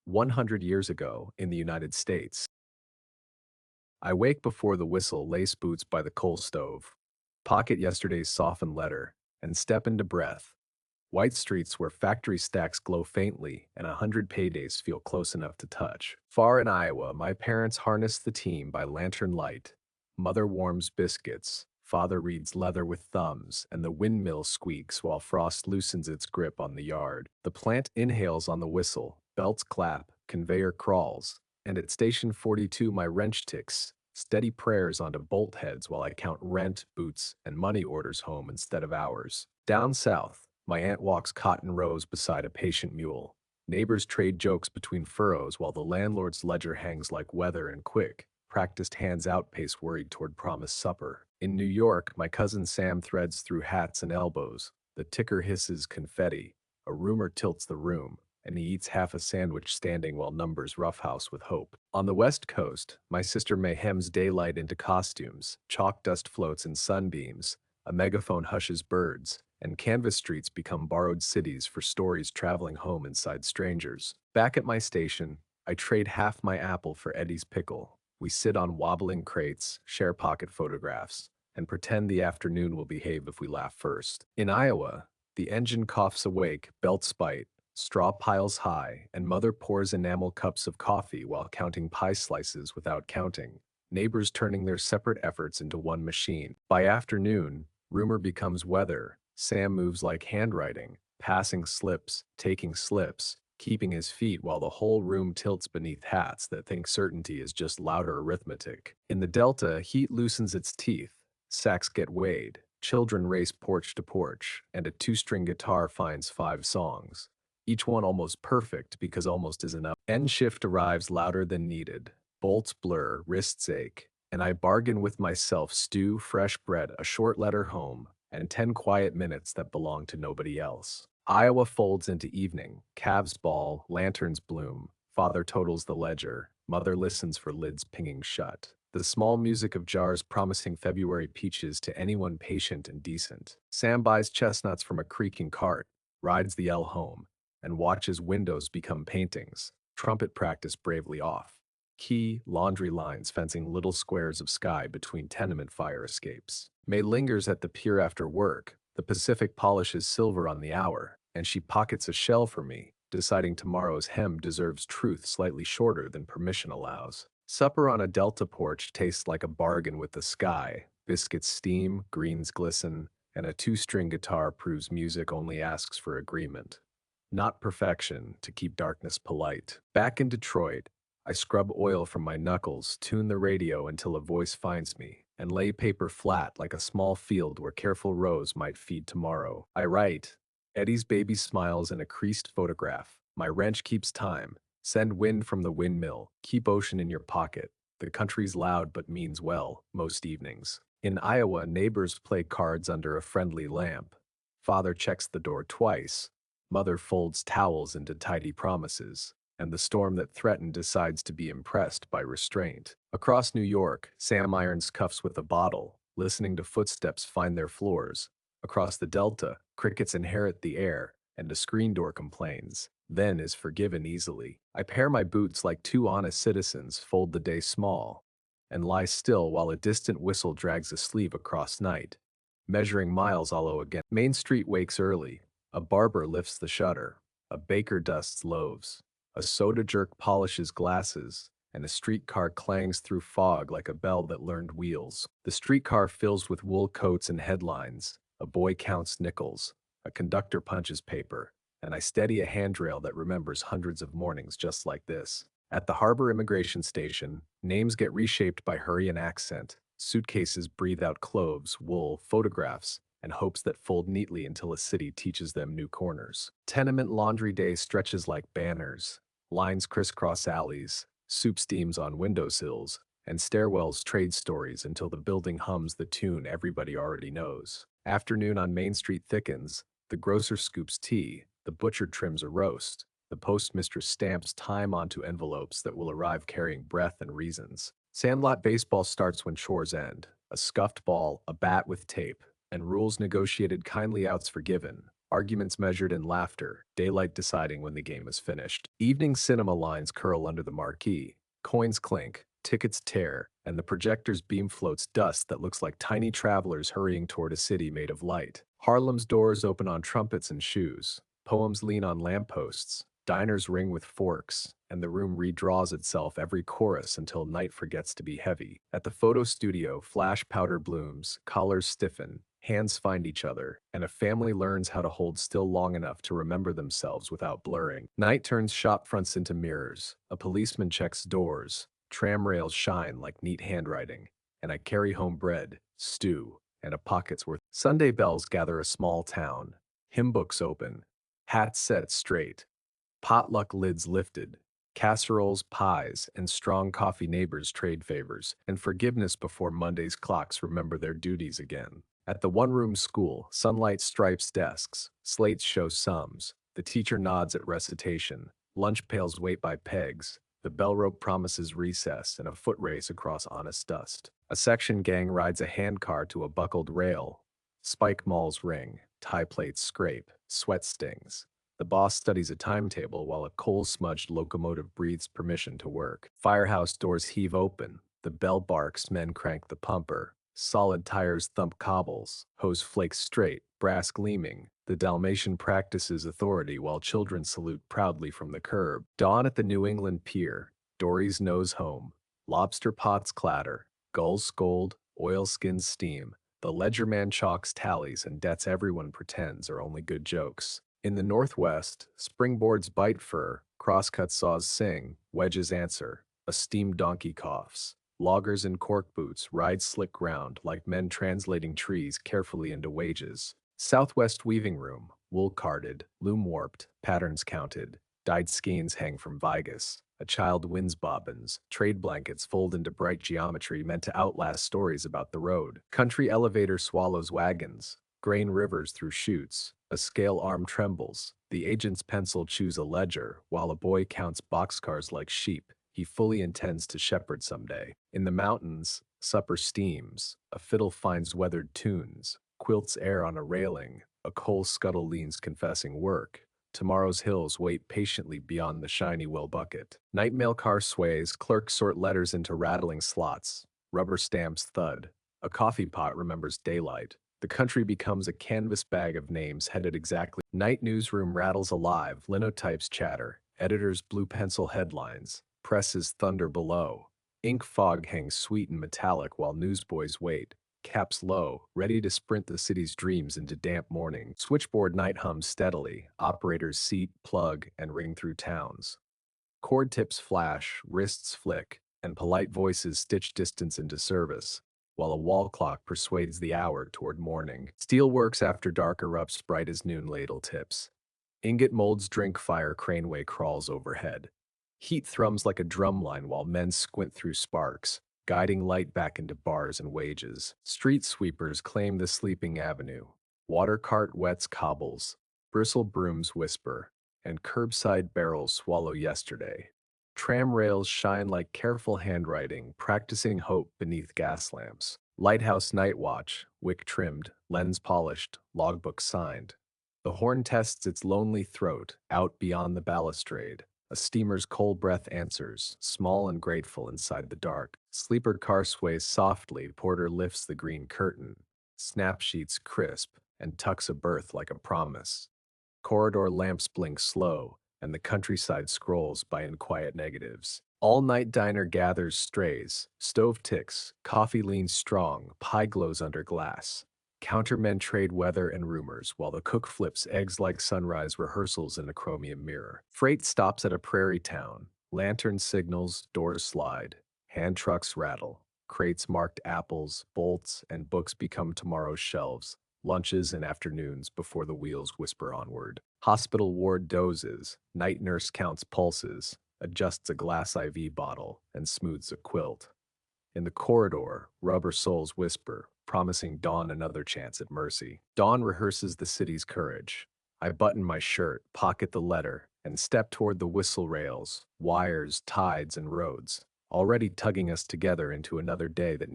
100 years ago in the United States. I wake before the whistle, lace boots by the coal stove, pocket yesterday's softened letter, and step into breath. White streets where factory stacks glow faintly and 100 paydays feel close enough to touch. Far in Iowa, my parents harness the team by lantern light. Mother warms biscuits, father reads leather with thumbs, and the windmill squeaks while frost loosens its grip on the yard. The plant inhales on the whistle, belts clap, conveyor crawls, and at Station 42 my wrench ticks, steady prayers onto bolt heads while I count rent, boots, and money orders home instead of hours. Down south, my aunt walks cotton rows beside a patient mule. Neighbors trade jokes between furrows while the landlord's ledger hangs like weather and quick. Practiced hands outpace worried toward promised supper. In New York, my cousin Sam threads through hats and elbows. The ticker hisses confetti. A rumor tilts the room, and he eats half a sandwich standing while numbers roughhouse with hope. On the West Coast, my sister mayhems daylight into costumes. Chalk dust floats in sunbeams. A megaphone hushes birds, and canvas streets become borrowed cities for stories traveling home inside strangers. Back at my station, I trade half my apple for Eddie's pickle. We sit on wobbling crates, share pocket photographs, and pretend the afternoon will behave if we laugh first. In Iowa, the engine coughs awake, belt spite, straw piles high, and mother pours enamel cups of coffee while counting pie slices without counting. Neighbors turning their separate efforts into one machine. By afternoon, rumor becomes weather. Sam moves like handwriting, passing slips, taking slips, keeping his feet while the whole room tilts beneath hats that think certainty is just louder arithmetic. In the Delta, heat loosens its teeth. Sacks get weighed, children race porch to porch, and a two-string guitar finds 5 songs. Each one almost perfect because almost is enough. End shift arrives louder than needed. Bolts blur, wrists ache, and I bargain with myself stew, fresh bread, a short letter home, and 10 quiet minutes that belong to nobody else. Iowa folds into evening, calves bawl, lanterns bloom, father totals the ledger, mother listens for lids pinging shut. The small music of jars promising February peaches to anyone patient and decent. Sam buys chestnuts from a creaking cart, rides the L home, and watches windows become paintings. Trumpet practice bravely off. Key, laundry lines fencing little squares of sky between tenement fire escapes. May lingers at the pier after work. The Pacific polishes silver on the hour, and she pockets a shell for me, deciding tomorrow's hem deserves truth slightly shorter than permission allows. Supper on a Delta porch tastes like a bargain with the sky. Biscuits steam, greens glisten, and a two-string guitar proves music only asks for agreement, not perfection, to keep darkness polite. Back in Detroit, I scrub oil from my knuckles, tune the radio until a voice finds me, and lay paper flat like a small field where careful rows might feed tomorrow. I write. Eddie's baby smiles in a creased photograph. My wrench keeps time. Send wind from the windmill. Keep ocean in your pocket. The country's loud but means well, most evenings. In Iowa, neighbors play cards under a friendly lamp. Father checks the door twice. Mother folds towels into tidy promises, and the storm that threatened decides to be impressed by restraint. Across New York, Sam irons cuffs with a bottle, listening to footsteps find their floors. Across the Delta, crickets inherit the air, and a screen door complains, then is forgiven easily. I pair my boots like two honest citizens, fold the day small, and lie still while a distant whistle drags a sleeve across night. Measuring miles all again. Main Street wakes early. A barber lifts the shutter. A baker dusts loaves. A soda jerk polishes glasses, and a streetcar clangs through fog like a bell that learned wheels. The streetcar fills with wool coats and headlines. A boy counts nickels. A conductor punches paper, and I steady a handrail that remembers hundreds of mornings just like this. At the harbor immigration station, names get reshaped by hurry and accent. Suitcases breathe out cloves, wool, photographs, and hopes that fold neatly until a city teaches them new corners. Tenement laundry day stretches like banners. Lines crisscross alleys, soup steams on windowsills, and stairwells trade stories until the building hums the tune everybody already knows. Afternoon on Main Street thickens. The grocer scoops tea. The butcher trims a roast. The postmistress stamps time onto envelopes that will arrive carrying breath and reasons. Sandlot baseball starts when chores end. A scuffed ball, a bat with tape, and rules negotiated, kindly outs forgiven. Arguments measured in laughter, daylight deciding when the game is finished. Evening cinema lines curl under the marquee. Coins clink, tickets tear, and the projector's beam floats dust that looks like tiny travelers hurrying toward a city made of light. Harlem's doors open on trumpets and shoes. Poems lean on lampposts. Diners ring with forks, and the room redraws itself every chorus until night forgets to be heavy. At the photo studio, flash powder blooms, collars stiffen, hands find each other, and a family learns how to hold still long enough to remember themselves without blurring. Night turns shop fronts into mirrors. A policeman checks doors. Tram rails shine like neat handwriting, and I carry home bread, stew, and a pocket's worth. Sunday bells gather a small town. Hymn books open. Hats set straight. Potluck lids lifted. Casseroles, pies, and strong coffee neighbors trade favors, and forgiveness before Monday's clocks remember their duties again. At the one-room school, sunlight stripes desks, slates show sums, the teacher nods at recitation, lunch pails wait by pegs, the bell rope promises recess and a foot race across honest dust. A section gang rides a handcar to a buckled rail. Spike malls ring, tie plates scrape, sweat stings. The boss studies a timetable while a coal-smudged locomotive breathes permission to work. Firehouse doors heave open. The bell barks, men crank the pumper. Solid tires thump cobbles. Hose flakes straight, brass gleaming. The Dalmatian practices authority while children salute proudly from the curb. Dawn at the New England pier. Dories nose home. Lobster pots clatter. Gulls scold. Oilskins steam. The ledgerman chalks tallies and debts everyone pretends are only good jokes. In the Northwest, springboards bite fur, crosscut saws sing, wedges answer, a steamed donkey coughs. Loggers in cork boots ride slick ground like men translating trees carefully into wages. Southwest weaving room, wool carded, loom warped, patterns counted. Dyed skeins hang from vigas. A child wins bobbins. Trade blankets fold into bright geometry meant to outlast stories about the road. Country elevator swallows wagons. Grain rivers through chutes. A scale arm trembles. The agent's pencil chews a ledger, while a boy counts boxcars like sheep. He fully intends to shepherd someday. In the mountains, supper steams. A fiddle finds weathered tunes. Quilts air on a railing. A coal scuttle leans confessing work. Tomorrow's hills wait patiently beyond the shiny well bucket. Night mail car sways. Clerks sort letters into rattling slots. Rubber stamps thud. A coffee pot remembers daylight. The country becomes a canvas bag of names headed exactly. Night newsroom rattles alive, linotypes chatter, editors blue pencil headlines, presses thunder below. Ink fog hangs sweet and metallic while newsboys wait, caps low, ready to sprint the city's dreams into damp morning. Switchboard night hums steadily, operators seat, plug, and ring through towns. Cord tips flash, wrists flick, and polite voices stitch distance into service, while a wall clock persuades the hour toward morning. Steelworks after dark erupts bright as noon ladle tips. Ingot molds drink fire craneway crawls overhead. Heat thrums like a drumline while men squint through sparks, guiding light back into bars and wages. Street sweepers claim the sleeping avenue. Water cart wets cobbles. Bristle brooms whisper, and curbside barrels swallow yesterday. Tram rails shine like careful handwriting, practicing hope beneath gas lamps. Lighthouse night watch, wick trimmed, lens polished, logbook signed. The horn tests its lonely throat, out beyond the balustrade. A steamer's cold breath answers, small and grateful inside the dark. Sleeper car sways softly, porter lifts the green curtain. Snap sheets crisp, and tucks a berth like a promise. Corridor lamps blink slow, and the countryside scrolls by in quiet negatives. All-night diner gathers strays, stove ticks, coffee leans strong, pie glows under glass. Countermen trade weather and rumors, while the cook flips eggs like sunrise rehearsals in a chromium mirror. Freight stops at a prairie town. Lantern signals, doors slide. Hand trucks rattle. Crates marked apples, bolts, and books become tomorrow's shelves. Lunches and afternoons before the wheels whisper onward. Hospital ward dozes. Night nurse counts pulses, adjusts a glass IV bottle, and smooths a quilt. In the corridor, rubber soles whisper, promising dawn another chance at mercy. Dawn rehearses the city's courage. I button my shirt, pocket the letter, and step toward the whistle rails, wires, tides, and roads, already tugging us together into another day that needs